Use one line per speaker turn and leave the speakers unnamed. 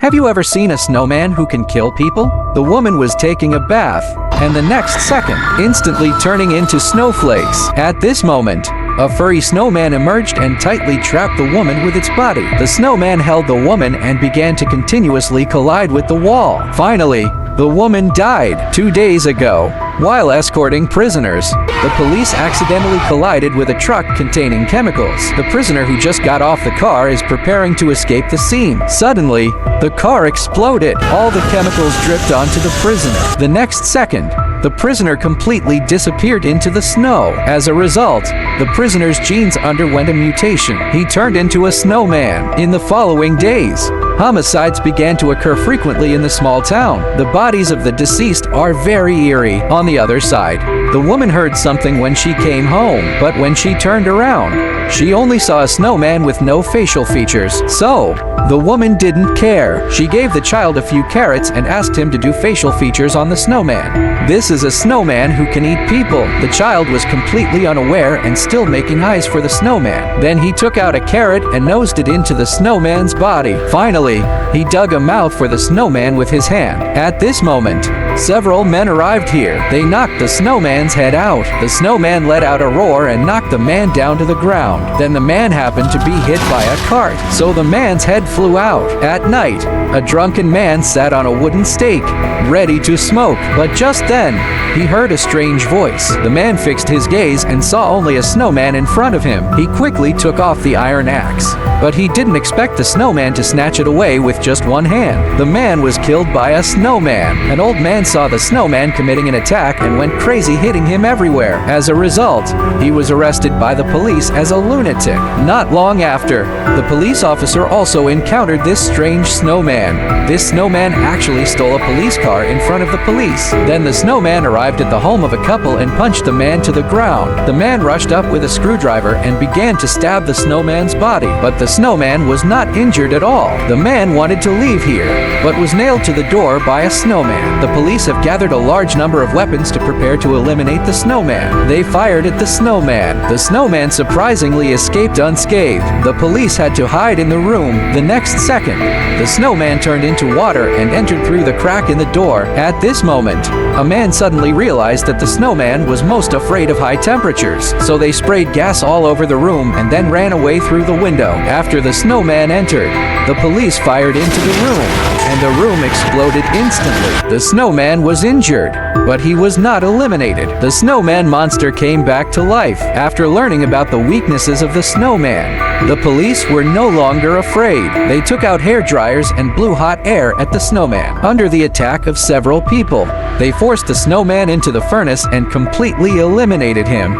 Have you ever seen a snowman who can kill people? The woman was taking a bath, and the next second, instantly turning into snowflakes. At this moment, a furry snowman emerged and tightly trapped the woman with its body. The snowman held the woman and began to continuously collide with the wall. Finally, the woman died 2 days ago. While escorting prisoners, the police accidentally collided with a truck containing chemicals. The prisoner who just got off the car is preparing to escape the scene. Suddenly, the car exploded. All the chemicals dripped onto the prisoner. The next second, the prisoner completely disappeared into the snow. As a result, the prisoner's genes underwent a mutation. He turned into a snowman. In the following days, homicides began to occur frequently in the small town. The bodies of the deceased are very eerie. On the other side, the woman heard something when she came home, but when she turned around, she only saw a snowman with no facial features. So, the woman didn't care. She gave the child a few carrots and asked him to do facial features on the snowman. This is a snowman who can eat people. The child was completely unaware and still making eyes for the snowman. Then he took out a carrot and nosed it into the snowman's body. Finally, he dug a mouth for the snowman with his hand. At this moment, several men arrived here. They knocked the snowman's head out. The snowman let out a roar and knocked the man down to the ground. Then the man happened to be hit by a cart, so the man's head flew out. At night, a drunken man sat on a wooden stake, ready to smoke. But just then, he heard a strange voice. The man fixed his gaze and saw only a snowman in front of him. He quickly took off the iron axe, but he didn't expect the snowman to snatch it away with just one hand. The man was killed by a snowman. An old man saw the snowman committing an attack and went crazy, hitting him everywhere. As a result, he was arrested by the police as a lunatic. Not long after, the police officer also encountered this strange snowman. This snowman actually stole a police car in front of the police. Then the snowman arrived at the home of a couple and punched the man to the ground. The man rushed up with a screwdriver and began to stab the snowman's body, but the snowman was not injured at all. The man wanted to leave here, but was nailed to the door by a snowman. The police have gathered a large number of weapons to prepare to eliminate the snowman. They fired at the snowman. The snowman surprisingly escaped unscathed. The police had to hide in the room. The next second, the snowman turned into water and entered through the crack in the door. At this moment, a man suddenly realized that the snowman was most afraid of high temperatures, so they sprayed gas all over the room and then ran away through the window. After the snowman entered, the police fired into the room, and the room exploded instantly. The snowman was injured, but he was not eliminated. The snowman monster came back to life after learning about the weaknesses of the snowman. The police were no longer afraid. They took out hair dryers and blew hot air at the snowman. Under the attack of several people, they forced the snowman into the furnace and completely eliminated him.